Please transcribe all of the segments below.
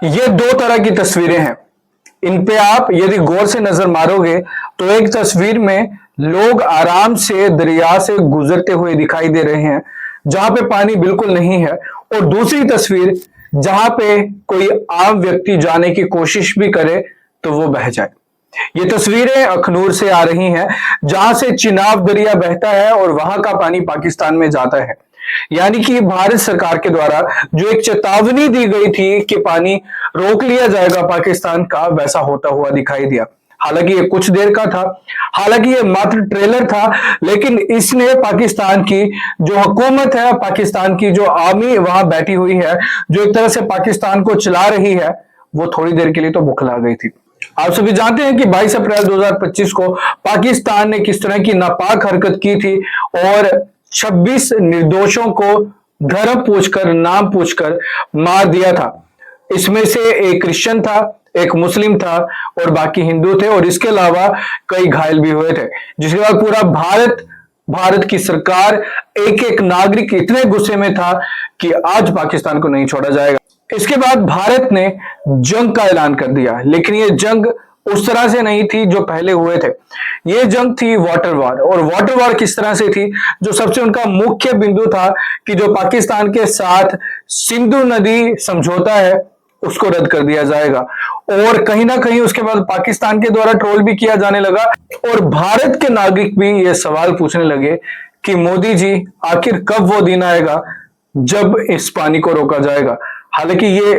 ये दो तरह की तस्वीरें हैं। इन पे आप यदि गौर से नजर मारोगे तो एक तस्वीर में लोग आराम से दरिया से गुजरते हुए दिखाई दे रहे हैं, जहां पे पानी बिल्कुल नहीं है, और दूसरी तस्वीर जहां पे कोई आम व्यक्ति जाने की कोशिश भी करे तो वो बह जाए। ये तस्वीरें अखनूर से आ रही हैं, जहां से चिनाब दरिया बहता है और वहां का पानी पाकिस्तान में जाता है। यानी कि भारत सरकार के द्वारा जो एक चेतावनी दी गई थी कि पानी रोक लिया जाएगा पाकिस्तान का, वैसा होता हुआ दिखाई दिया। हालांकि ये कुछ देर का था, हालांकि ये मात्र ट्रेलर था, लेकिन इसने पाकिस्तान की जो हुकूमत है, पाकिस्तान की जो आर्मी वहां बैठी हुई है, जो एक तरह से पाकिस्तान को चला रही है, वो थोड़ी देर के लिए तो बुखला गई थी। आप सभी जानते हैं कि 22 अप्रैल 2025 को पाकिस्तान ने किस तरह की नापाक हरकत की थी और 26 निर्दोषों को धर्म पूछकर, नाम पूछकर मार दिया था। इसमें से एक क्रिश्चियन था, एक मुस्लिम था और बाकी हिंदू थे, और इसके अलावा कई घायल भी हुए थे। जिसके बाद पूरा भारत की सरकार, एक एक नागरिक इतने गुस्से में था कि आज पाकिस्तान को नहीं छोड़ा जाएगा। इसके बाद भारत ने जंग का ऐलान कर दिया, लेकिन ये जंग उस तरह से नहीं थी जो पहले हुए थे। ये जंग थी वाटर वार। और वाटर वार किस तरह से थी? जो सबसे उनका मुख्य बिंदु था कि जो पाकिस्तान के साथ सिंधु नदी समझौता है उसको रद्द कर दिया जाएगा। और कहीं ना कहीं उसके बाद पाकिस्तान के द्वारा ट्रोल भी किया जाने लगा, और भारत के नागरिक भी ये सवाल पूछने लगे कि मोदी जी, आखिर कब वो दिन आएगा जब इस पानी को रोका जाएगा। हालांकि ये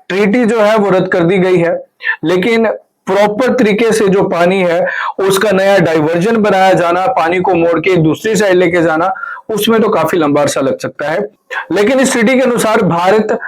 ट्रीटी जो है वो रद्द कर दी गई है, लेकिन प्रॉपर तरीके से जो पानी है उसका नया डाइवर्जन बनाया जाना, पानी को मोड़ के दूसरी साइड लेके जाना, उसमें तो काफी लंबा अरसा लग सकता है। लेकिन इस ट्रीटी के अनुसार भारत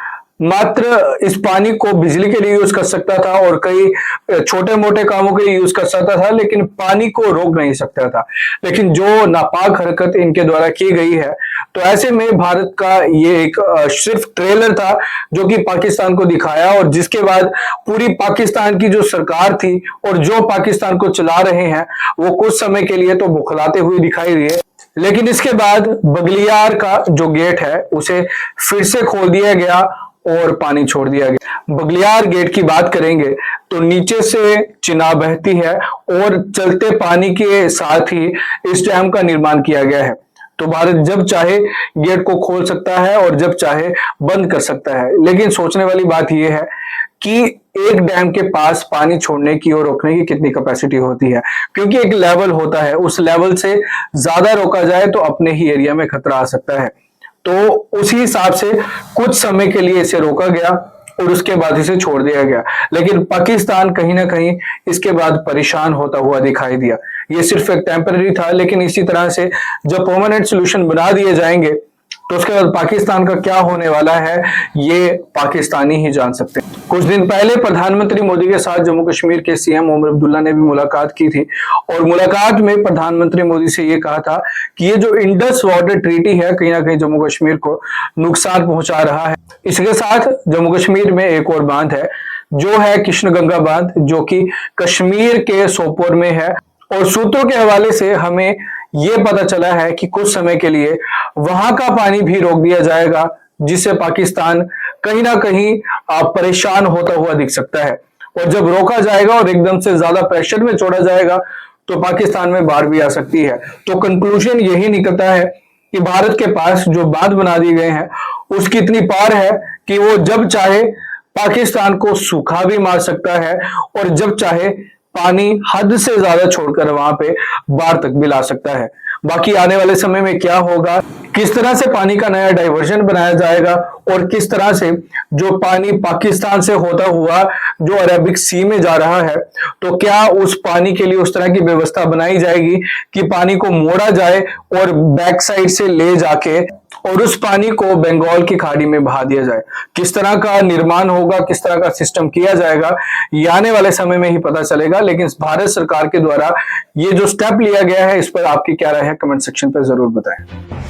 मात्र इस पानी को बिजली के लिए यूज कर सकता था और कई छोटे मोटे कामों के लिए यूज कर सकता था, लेकिन पानी को रोक नहीं सकता था। लेकिन जो नापाक हरकत इनके द्वारा की गई है, तो ऐसे में भारत का ये एक सिर्फ ट्रेलर था जो कि पाकिस्तान को दिखाया, और जिसके बाद पूरी पाकिस्तान की जो सरकार थी और जो पाकिस्तान को चला रहे हैं वो कुछ समय के लिए तो बुखलाते हुए दिखाई दिए। लेकिन इसके बाद बगलियार का जो गेट है उसे फिर से खोल दिया गया और पानी छोड़ दिया गया। बगलियार गेट की बात करेंगे तो नीचे से चिनाब बहती है और चलते पानी के साथ ही इस डैम का निर्माण किया गया है। तो भारत जब चाहे गेट को खोल सकता है और जब चाहे बंद कर सकता है। लेकिन सोचने वाली बात यह है कि एक डैम के पास पानी छोड़ने की और रोकने की कितनी कैपेसिटी होती है, क्योंकि एक लेवल होता है, उस लेवल से ज्यादा रोका जाए तो अपने ही एरिया में खतरा आ सकता है। तो उसी हिसाब से कुछ समय के लिए इसे रोका गया और उसके बाद इसे छोड़ दिया गया। लेकिन पाकिस्तान कहीं ना कहीं इसके बाद परेशान होता हुआ दिखाई दिया। ये सिर्फ एक टेम्पररी था, लेकिन इसी तरह से जब परमानेंट सोल्यूशन बना दिए जाएंगे तो उसके बाद पाकिस्तान का क्या होने वाला है ये पाकिस्तानी ही जान सकते हैं। कुछ दिन पहले प्रधानमंत्री मोदी के साथ जम्मू कश्मीर के सीएम उमर अब्दुल्ला ने भी मुलाकात की थी, और मुलाकात में प्रधानमंत्री मोदी से ये कहा था कि ये जो इंडस वाटर ट्रीटी है कहीं ना कहीं जम्मू कश्मीर को नुकसान पहुंचा रहा है। इसके साथ जम्मू कश्मीर में एक और बांध है जो है कृष्ण गंगा बांध, जो कि कश्मीर के सोपोर में है, और सूत्रों के हवाले से हमें यह पता चला है कि कुछ समय के लिए वहां का पानी भी रोक दिया जाएगा, जिससे पाकिस्तान कहीं ना कहीं परेशान होता हुआ दिख सकता है। और जब रोका जाएगा और एकदम से ज्यादा प्रेशर में छोड़ा जाएगा तो पाकिस्तान में बाढ़ भी आ सकती है। तो कंक्लूजन यही निकलता है कि भारत के पास जो बांध बना दिए गए हैं उसकी इतनी पार है कि वो जब चाहे पाकिस्तान को सूखा भी मार सकता है और जब चाहे पानी हद से ज्यादा छोड़कर वहां पे बाढ़ तक भी ला सकता है। बाकी आने वाले समय में क्या होगा, किस तरह से पानी का नया डाइवर्जन बनाया जाएगा और किस तरह से जो पानी पाकिस्तान से होता हुआ जो अरेबिक सी में जा रहा है, तो क्या उस पानी के लिए उस तरह की व्यवस्था बनाई जाएगी कि पानी को मोड़ा जाए और बैक साइड से ले जाके और उस पानी को बंगाल की खाड़ी में बहा दिया जाए। किस तरह का निर्माण होगा, किस तरह का सिस्टम किया जाएगा, ये आने वाले समय में ही पता चलेगा। लेकिन भारत सरकार के द्वारा ये जो स्टेप लिया गया है इस पर आपकी क्या राय है, कमेंट सेक्शन पर जरूर बताएं।